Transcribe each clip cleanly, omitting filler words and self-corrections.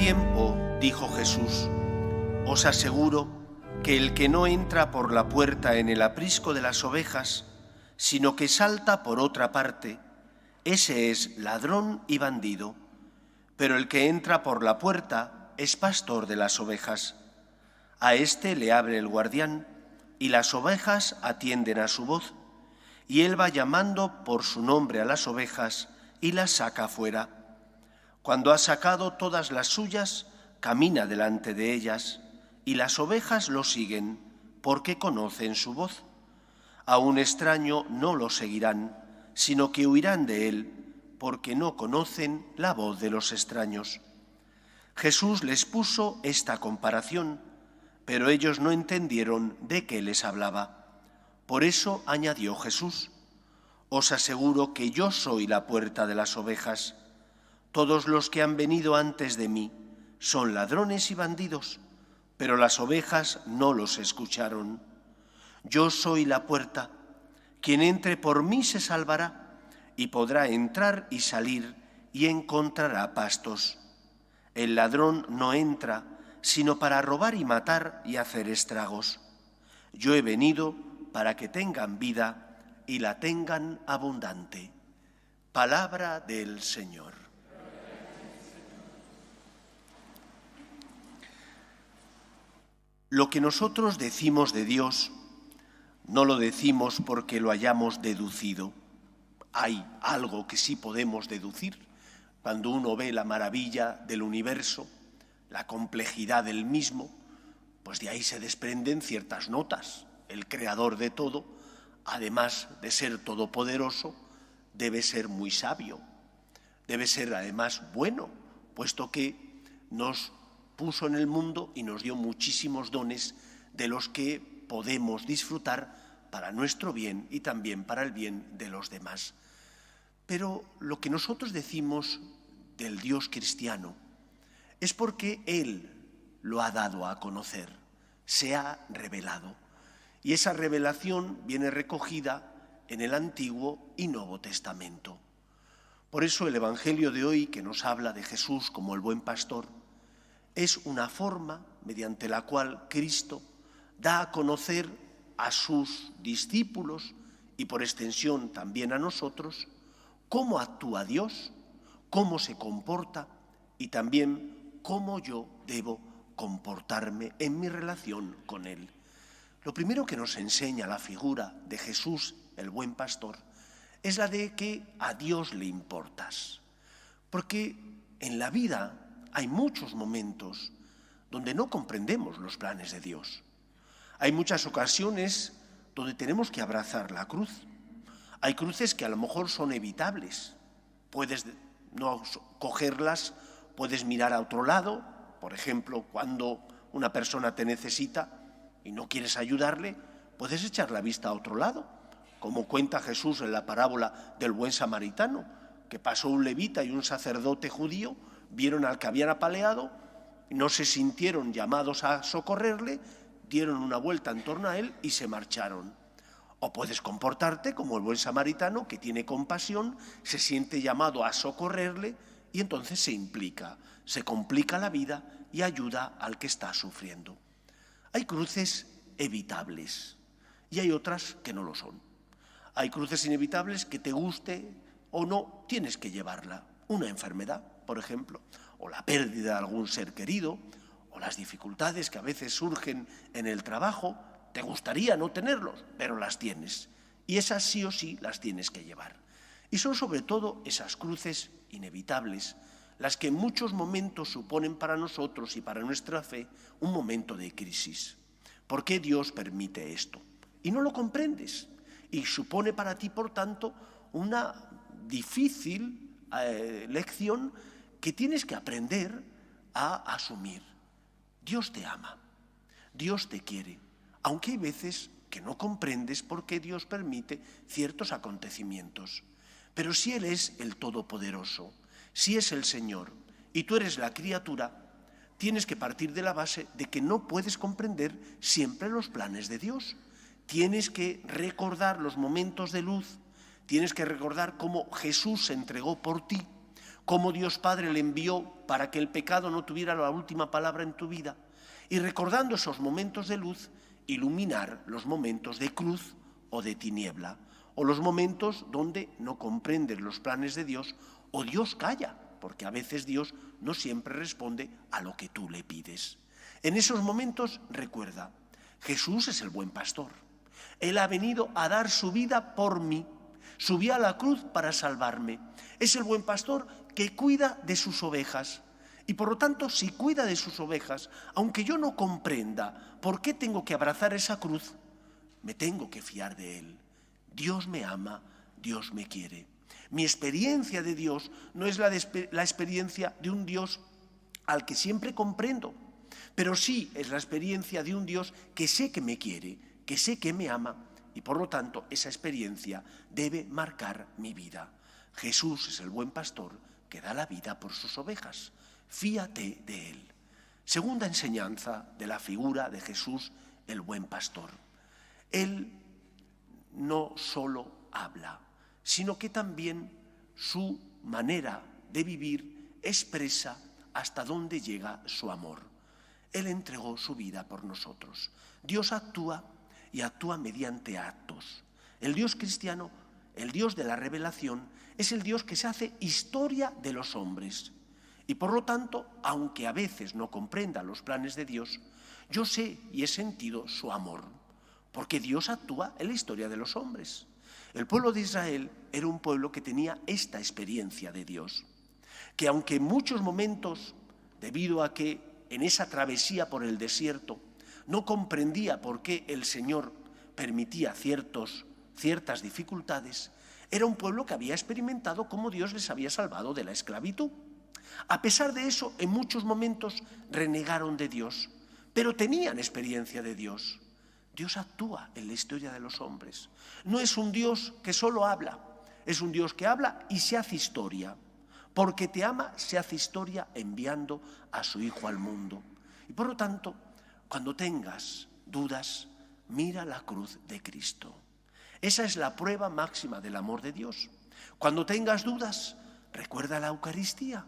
tiempo, dijo Jesús, os aseguro que el que no entra por la puerta en el aprisco de las ovejas, sino que salta por otra parte, ese es ladrón y bandido. Pero el que entra por la puerta es pastor de las ovejas. A éste le abre el guardián, y las ovejas atienden a su voz, y él va llamando por su nombre a las ovejas y las saca fuera. Cuando ha sacado todas las suyas, camina delante de ellas, y las ovejas lo siguen, porque conocen su voz. A un extraño no lo seguirán, sino que huirán de él, porque no conocen la voz de los extraños. Jesús les puso esta comparación, pero ellos no entendieron de qué les hablaba. Por eso añadió Jesús: os aseguro que yo soy la puerta de las ovejas. Todos los que han venido antes de mí son ladrones y bandidos, pero las ovejas no los escucharon. Yo soy la puerta. Quien entre por mí se salvará y podrá entrar y salir y encontrará pastos. El ladrón no entra sino para robar y matar y hacer estragos. Yo he venido para que tengan vida y la tengan abundante. Palabra del Señor. Lo que nosotros decimos de Dios no lo decimos porque lo hayamos deducido. Hay algo que sí podemos deducir cuando uno ve la maravilla del universo, la complejidad del mismo, pues de ahí se desprenden ciertas notas. El creador de todo, además de ser todopoderoso, debe ser muy sabio, debe ser además bueno, puesto que nos puso en el mundo y nos dio muchísimos dones de los que podemos disfrutar para nuestro bien y también para el bien de los demás. Pero lo que nosotros decimos del Dios cristiano es porque Él lo ha dado a conocer, se ha revelado. Y esa revelación viene recogida en el Antiguo y Nuevo Testamento. Por eso el Evangelio de hoy, que nos habla de Jesús como el buen pastor, es una forma mediante la cual Cristo da a conocer a sus discípulos y por extensión también a nosotros cómo actúa Dios, cómo se comporta y también cómo yo debo comportarme en mi relación con Él. Lo primero que nos enseña la figura de Jesús, el buen pastor, es la de que a Dios le importas. Porque en la vida hay muchos momentos donde no comprendemos los planes de Dios. Hay muchas ocasiones donde tenemos que abrazar la cruz. Hay cruces que a lo mejor son evitables. Puedes no cogerlas, puedes mirar a otro lado. Por ejemplo, cuando una persona te necesita y no quieres ayudarle, puedes echar la vista a otro lado, como cuenta Jesús en la parábola del buen samaritano, que pasó un levita y un sacerdote judío, vieron al que habían apaleado, no se sintieron llamados a socorrerle, dieron una vuelta en torno a él y se marcharon. O puedes comportarte como el buen samaritano, que tiene compasión, se siente llamado a socorrerle y entonces se implica, se complica la vida y ayuda al que está sufriendo. Hay cruces evitables y hay otras que no lo son. Hay cruces inevitables que te guste o no, tienes que llevarla. Una enfermedad, por ejemplo, o la pérdida de algún ser querido, o las dificultades que a veces surgen en el trabajo. Te gustaría no tenerlos, pero las tienes. Y esas sí o sí las tienes que llevar. Y son sobre todo esas cruces inevitables las que en muchos momentos suponen para nosotros y para nuestra fe un momento de crisis. ¿Por qué Dios permite esto? Y no lo comprendes. Y supone para ti, por tanto, una difícil lección que tienes que aprender a asumir. Dios te ama, Dios te quiere, aunque hay veces que no comprendes por qué Dios permite ciertos acontecimientos. Pero si Él es el Todopoderoso, si es el Señor y tú eres la criatura, tienes que partir de la base de que no puedes comprender siempre los planes de Dios. Tienes que recordar los momentos de luz, tienes que recordar cómo Jesús se entregó por ti, cómo Dios Padre le envió para que el pecado no tuviera la última palabra en tu vida, y recordando esos momentos de luz, iluminar los momentos de cruz o de tiniebla, o los momentos donde no comprendes los planes de Dios o Dios calla, porque a veces Dios no siempre responde a lo que tú le pides. En esos momentos recuerda, Jesús es el buen pastor. Él ha venido a dar su vida por mí. Subió a la cruz para salvarme. Es el buen pastor que cuida de sus ovejas. Y por lo tanto, si cuida de sus ovejas, aunque yo no comprenda por qué tengo que abrazar esa cruz, me tengo que fiar de Él. Dios me ama, Dios me quiere. Mi experiencia de Dios no es la experiencia de un Dios al que siempre comprendo, pero sí es la experiencia de un Dios que sé que me quiere, que sé que me ama, y por lo tanto esa experiencia debe marcar mi vida. Jesús es el buen pastor que da la vida por sus ovejas. Fíate de Él. Segunda enseñanza de la figura de Jesús, el buen pastor. Él no solo habla, sino que también su manera de vivir expresa hasta dónde llega su amor. Él entregó su vida por nosotros. Dios actúa y actúa mediante actos. El Dios cristiano, el Dios de la revelación, es el Dios que se hace historia de los hombres. Y por lo tanto, aunque a veces no comprenda los planes de Dios, yo sé y he sentido su amor, porque Dios actúa en la historia de los hombres. El pueblo de Israel era un pueblo que tenía esta experiencia de Dios, que aunque en muchos momentos, debido a que en esa travesía por el desierto no comprendía por qué el Señor permitía ciertas dificultades, era un pueblo que había experimentado cómo Dios les había salvado de la esclavitud. A pesar de eso, en muchos momentos renegaron de Dios, pero tenían experiencia de Dios. Dios actúa en la historia de los hombres. No es un Dios que solo habla, es un Dios que habla y se hace historia. Porque te ama, se hace historia enviando a su Hijo al mundo. Y por lo tanto, cuando tengas dudas, mira la cruz de Cristo. Esa es la prueba máxima del amor de Dios. Cuando tengas dudas, recuerda la Eucaristía.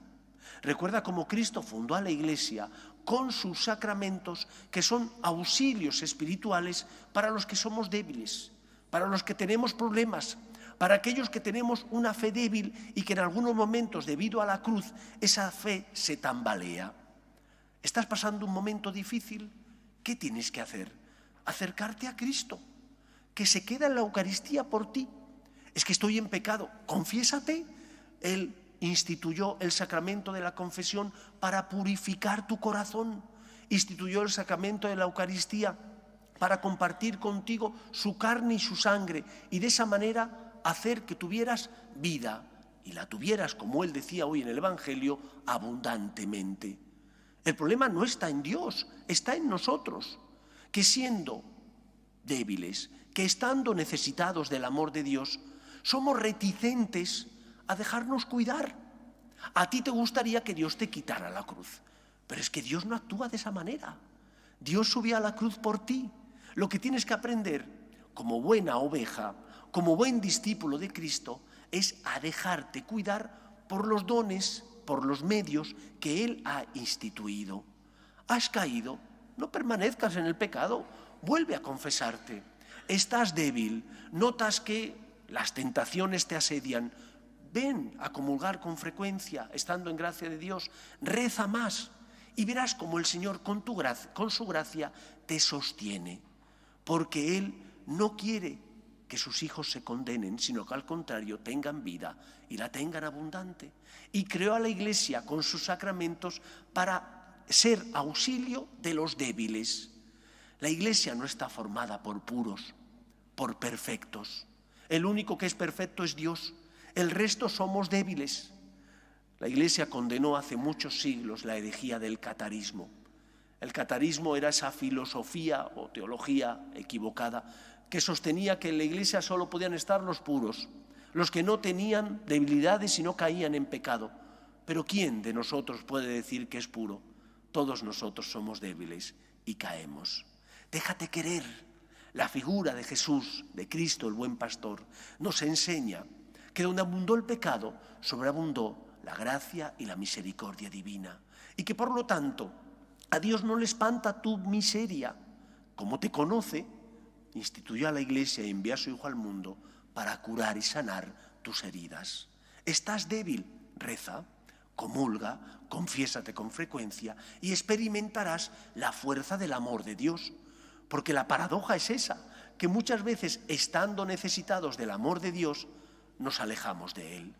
Recuerda cómo Cristo fundó a la Iglesia con sus sacramentos, que son auxilios espirituales para los que somos débiles, para los que tenemos problemas, para aquellos que tenemos una fe débil y que en algunos momentos, debido a la cruz, esa fe se tambalea. ¿Estás pasando un momento difícil? ¿Qué tienes que hacer? Acercarte a Cristo, que se queda en la Eucaristía por ti. Es que estoy en pecado, confiésate. Él instituyó el sacramento de la confesión para purificar tu corazón. Instituyó el sacramento de la Eucaristía para compartir contigo su carne y su sangre y de esa manera hacer que tuvieras vida y la tuvieras, como él decía hoy en el Evangelio, abundantemente. El problema no está en Dios, está en nosotros, que siendo débiles, que estando necesitados del amor de Dios, somos reticentes a dejarnos cuidar. A ti te gustaría que Dios te quitara la cruz, pero es que Dios no actúa de esa manera. Dios subió a la cruz por ti. Lo que tienes que aprender, como buena oveja, como buen discípulo de Cristo, es a dejarte cuidar por los dones, por los medios que Él ha instituido. Has caído, no permanezcas en el pecado, vuelve a confesarte. Estás débil, notas que las tentaciones te asedian, ven a comulgar con frecuencia, estando en gracia de Dios, reza más y verás cómo el Señor con su gracia te sostiene, porque Él no quiere que sus hijos se condenen, sino que al contrario tengan vida y la tengan abundante. Y creó a la Iglesia con sus sacramentos para ser auxilio de los débiles. La Iglesia no está formada por puros, por perfectos. El único que es perfecto es Dios. El resto somos débiles. La Iglesia condenó hace muchos siglos la herejía del catarismo. El catarismo era esa filosofía o teología equivocada que sostenía que en la Iglesia solo podían estar los puros, los que no tenían debilidades y no caían en pecado. Pero ¿quién de nosotros puede decir que es puro? Todos nosotros somos débiles y caemos. Déjate querer. La figura de Jesús, de Cristo, el buen pastor, nos enseña que donde abundó el pecado, sobreabundó la gracia y la misericordia divina, y que por lo tanto a Dios no le espanta tu miseria. Como te conoce, instituyó a la Iglesia y envió a su Hijo al mundo para curar y sanar tus heridas. Estás débil, reza, comulga, confiésate con frecuencia y experimentarás la fuerza del amor de Dios. Porque la paradoja es esa, que muchas veces, estando necesitados del amor de Dios, nos alejamos de Él.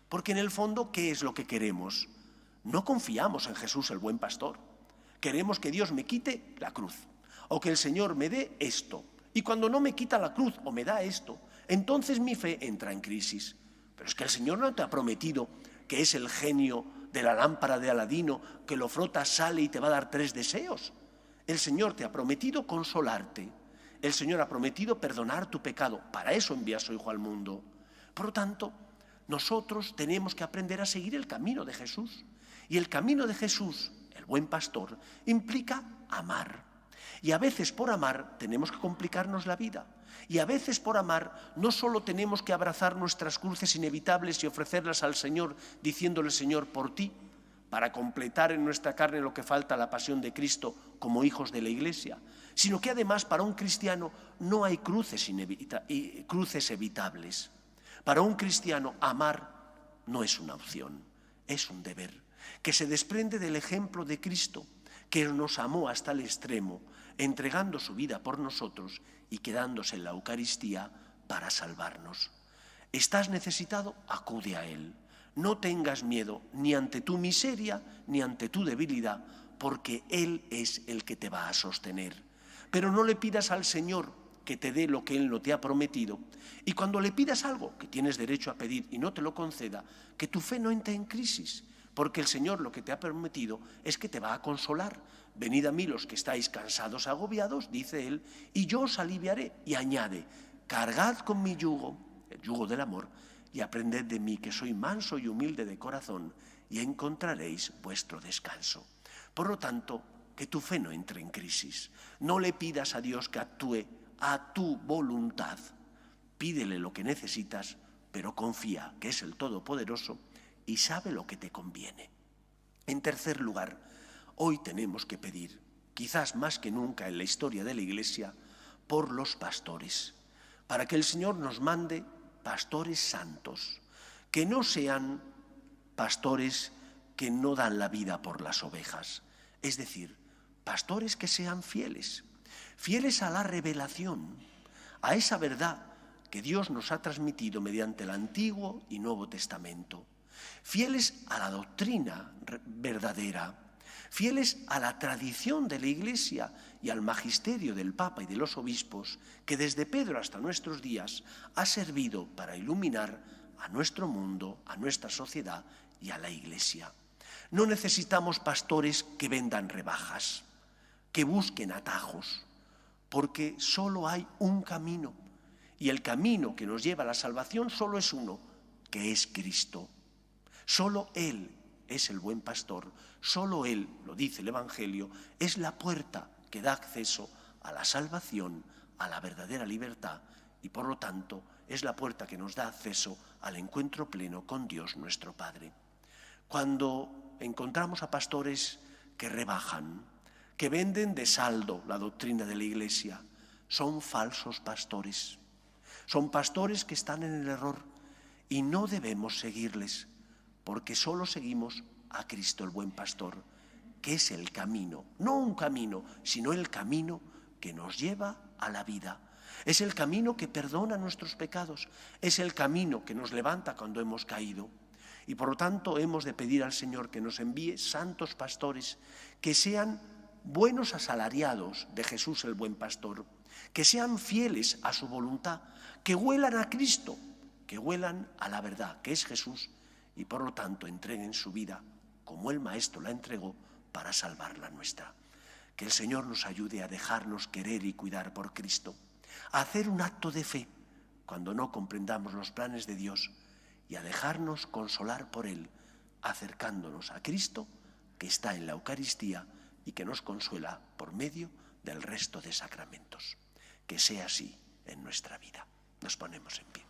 Porque en el fondo, ¿qué es lo que queremos? No confiamos en Jesús, el buen pastor. Queremos que Dios me quite la cruz, o que el Señor me dé esto. Y cuando no me quita la cruz o me da esto, entonces mi fe entra en crisis. Pero es que el Señor no te ha prometido que es el genio de la lámpara de Aladino, que lo frotas, sale y te va a dar 3 deseos. El Señor te ha prometido consolarte. El Señor ha prometido perdonar tu pecado. Para eso envía a su Hijo al mundo. Por lo tanto, nosotros tenemos que aprender a seguir el camino de Jesús. Y el camino de Jesús, el buen pastor, implica amar. Y a veces por amar tenemos que complicarnos la vida. Y a veces por amar no solo tenemos que abrazar nuestras cruces inevitables y ofrecerlas al Señor, diciéndole: Señor, por ti, para completar en nuestra carne lo que falta a la pasión de Cristo como hijos de la Iglesia, sino que además para un cristiano no hay cruces evitables. Para un cristiano amar no es una opción, es un deber, que se desprende del ejemplo de Cristo, que nos amó hasta el extremo, entregando su vida por nosotros y quedándose en la Eucaristía para salvarnos. ¿Estás necesitado? Acude a Él. No tengas miedo ni ante tu miseria ni ante tu debilidad, porque Él es el que te va a sostener. Pero no le pidas al Señor que te dé lo que Él no te ha prometido. Y cuando le pidas algo que tienes derecho a pedir y no te lo conceda, que tu fe no entre en crisis, porque el Señor lo que te ha prometido es que te va a consolar. Venid a mí los que estáis cansados, agobiados, dice Él, y yo os aliviaré. Y añade: cargad con mi yugo, el yugo del amor, y aprended de mí, que soy manso y humilde de corazón, y encontraréis vuestro descanso. Por lo tanto, que tu fe no entre en crisis. No le pidas a Dios que actúe a tu voluntad. Pídele lo que necesitas, pero confía que es el Todopoderoso y sabe lo que te conviene. En tercer lugar, hoy tenemos que pedir, quizás más que nunca en la historia de la Iglesia, por los pastores, para que el Señor nos mande pastores santos, que no sean pastores que no dan la vida por las ovejas, es decir, pastores que sean fieles, fieles a la revelación, a esa verdad que Dios nos ha transmitido mediante el Antiguo y Nuevo Testamento, fieles a la doctrina verdadera, fieles a la tradición de la Iglesia y al magisterio del Papa y de los obispos, que desde Pedro hasta nuestros días ha servido para iluminar a nuestro mundo, a nuestra sociedad y a la Iglesia. No necesitamos pastores que vendan rebajas, que busquen atajos, porque solo hay un camino, y el camino que nos lleva a la salvación solo es uno, que es Cristo. Solo Él es el buen pastor, solo Él, lo dice el Evangelio, es la puerta que da acceso a la salvación, a la verdadera libertad, y por lo tanto es la puerta que nos da acceso al encuentro pleno con Dios nuestro Padre. Cuando encontramos a pastores que rebajan, que venden de saldo la doctrina de la Iglesia, son falsos pastores. Son pastores que están en el error y no debemos seguirles, porque solo seguimos a Cristo el buen pastor, que es el camino, no un camino, sino el camino que nos lleva a la vida. Es el camino que perdona nuestros pecados, es el camino que nos levanta cuando hemos caído. Y por lo tanto hemos de pedir al Señor que nos envíe santos pastores, que sean buenos asalariados de Jesús el buen pastor, que sean fieles a su voluntad, que huelan a Cristo, que huelan a la verdad, que es Jesús, y por lo tanto entreguen su vida como el Maestro la entregó para salvar la nuestra. Que el Señor nos ayude a dejarnos querer y cuidar por Cristo, a hacer un acto de fe cuando no comprendamos los planes de Dios y a dejarnos consolar por Él, acercándonos a Cristo que está en la Eucaristía y que nos consuela por medio del resto de sacramentos. Que sea así en nuestra vida. Nos ponemos en pie.